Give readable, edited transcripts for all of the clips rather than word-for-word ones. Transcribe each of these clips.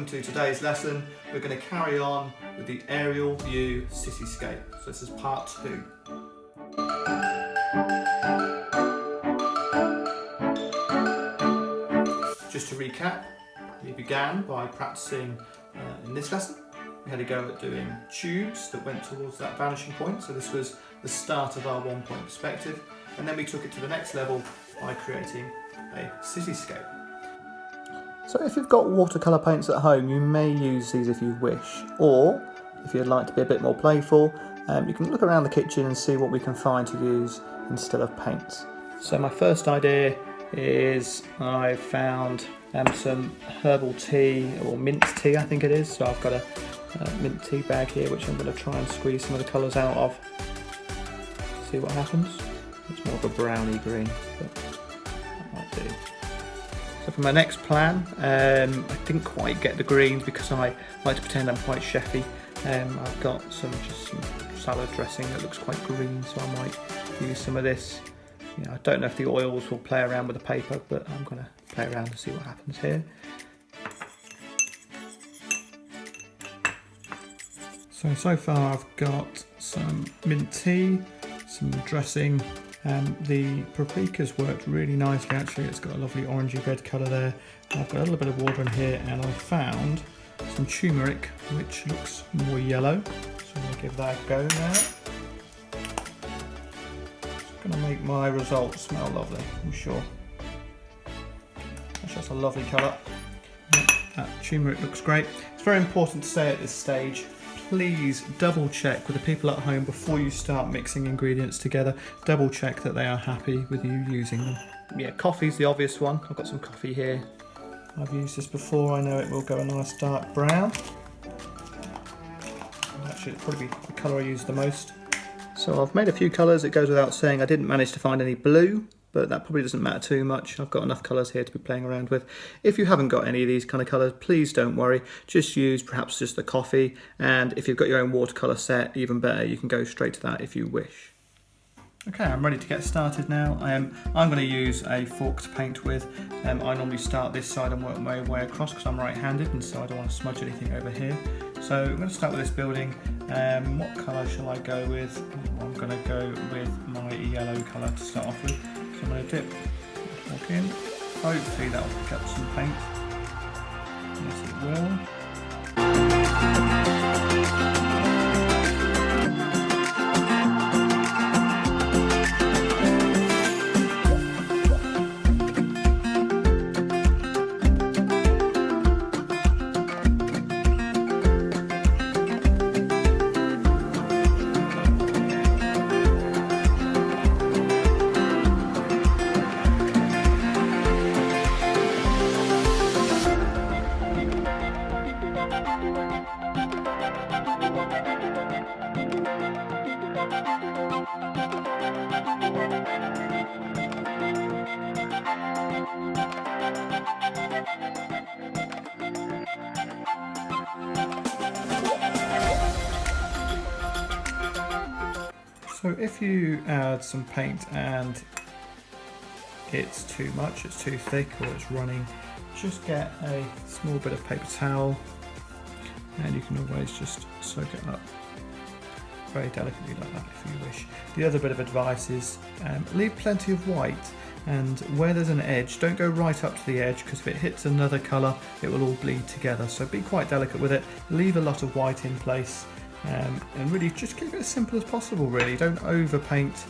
to today's lesson. We're going to carry on with the Aerial View Cityscape. So this is part 2. Just to recap, we began by practicing in this lesson. We had a go at doing tubes that went towards that vanishing point. So this was the start of our 1-point perspective. And then we took it to the next level by creating a cityscape. So if you've got watercolour paints at home, you may use these if you wish, or if you'd like to be a bit more playful, you can look around the kitchen and see what we can find to use instead of paints. So my first idea is I found some herbal tea, or mint tea I think it is. So I've got a mint tea bag here which I'm going to try and squeeze some of the colours out of. See what happens. It's more of a browny green, but that might do. So for my next plan, I didn't quite get the greens because I like to pretend I'm quite chefy. I've got some salad dressing that looks quite green, so I might use some of this. I don't know if the oils will play around with the paper, but I'm going to play around and see what happens here. So far I've got some mint tea, some dressing. The paprika's worked really nicely actually. It's got a lovely orangey red colour there. I've got a little bit of water in here, and I found some turmeric which looks more yellow. So I'm going to give that a go now. It's going to make my result smell lovely, I'm sure. That's just a lovely colour. That turmeric looks great. It's very important to say at this stage, please double check with the people at home before you start mixing ingredients together. Double check that they are happy with you using them. Yeah, coffee's the obvious one. I've got some coffee here. I've used this before. I know it will go a nice dark brown. Actually, it'll probably be the colour I use the most. So I've made a few colours. It goes without saying I didn't manage to find any blue, but that probably doesn't matter too much. I've got enough colours here to be playing around with. If you haven't got any of these kind of colours, please don't worry. Just use perhaps just the coffee, and if you've got your own watercolour set, even better, you can go straight to that if you wish. Okay, I'm ready to get started now. I'm going to use a fork to paint with. I normally start this side and work my way across because I'm right-handed, and so I don't want to smudge anything over here. So I'm going to start with this building. What colour shall I go with? I'm going to go with my yellow colour to start off with. So I'm going to dip, walk in. Hopefully that will pick up some paint. Yes, it will. So if you add some paint and it's too much, it's too thick, or it's running, just get a small bit of paper towel and you can always just soak it up very delicately like that if you wish. The other bit of advice is leave plenty of white, and where there's an edge, don't go right up to the edge, because if it hits another colour it will all bleed together. So be quite delicate with it, leave a lot of white in place. And really just keep it as simple as possible really, don't overpaint.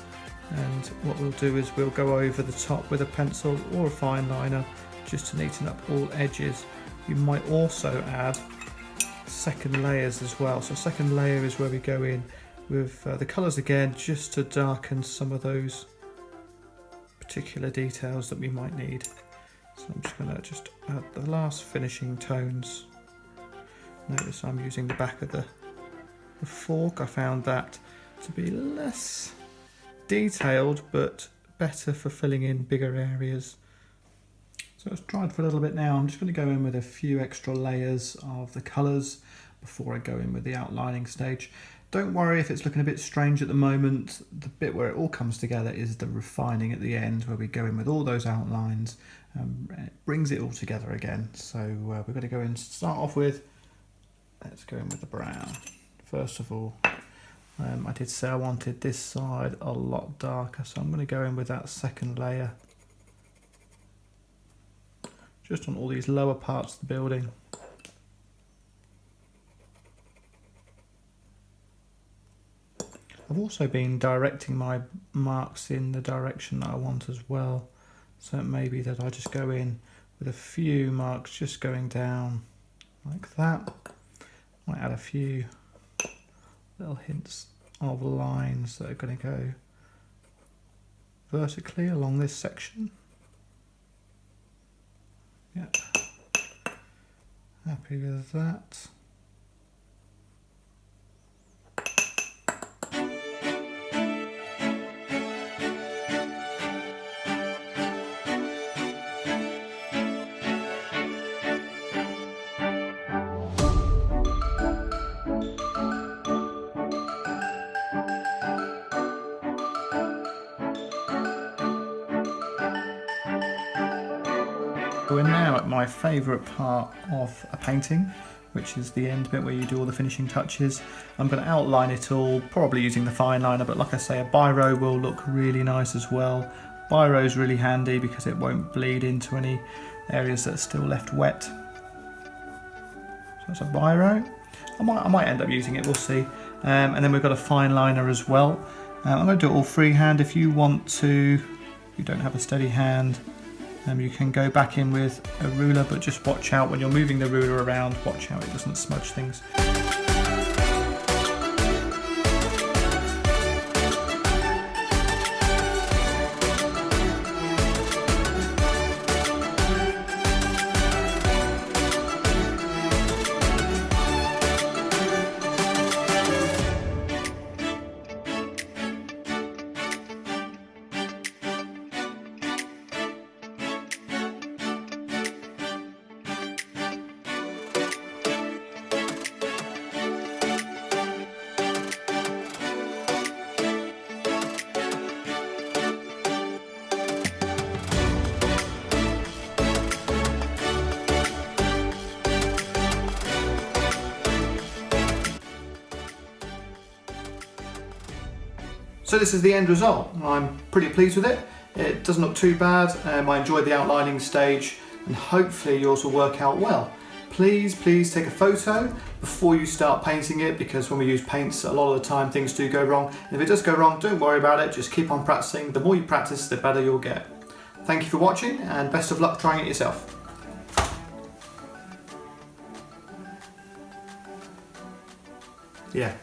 And what we'll do is we'll go over the top with a pencil or a fine liner just to neaten up all edges. You might also add second layers as well. So second layer is where we go in with the colours again, just to darken some of those particular details that we might need. So I'm just going to add the last finishing tones. Notice I'm using the back of the fork. I found that to be less detailed but better for filling in bigger areas. So it's dried for a little bit now. I'm just going to go in with a few extra layers of the colours before I go in with the outlining stage. Don't worry if it's looking a bit strange at the moment. The bit where it all comes together is the refining at the end, where we go in with all those outlines. It brings it all together again. So we're going to go and start off with, let's go in with the brown. First of all, I did say I wanted this side a lot darker, so I'm going to go in with that second layer. Just on all these lower parts of the building. I've also been directing my marks in the direction that I want as well. So it may be that I just go in with a few marks just going down like that. Might add a few little hints of lines that are going to go vertically along this section. Yep. Happy with that. We're now at my favourite part of a painting, which is the end bit where you do all the finishing touches. I'm going to outline it all, probably using the fine liner, but like I say, a biro will look really nice as well. Biro is really handy because it won't bleed into any areas that are still left wet. So that's a biro. I might end up using it, we'll see. And then we've got a fine liner as well. I'm going to do it all freehand. If you want to, if you don't have a steady hand, you can go back in with a ruler, but just watch out when you're moving the ruler around, watch out it doesn't smudge things. So this is the end result. I'm pretty pleased with it. It doesn't look too bad. I enjoyed the outlining stage, and hopefully yours will work out well. Please take a photo before you start painting it, because when we use paints, a lot of the time things do go wrong. And if it does go wrong, don't worry about it, just keep on practicing. The more you practice, the better you'll get. Thank you for watching, and best of luck trying it yourself. Yeah.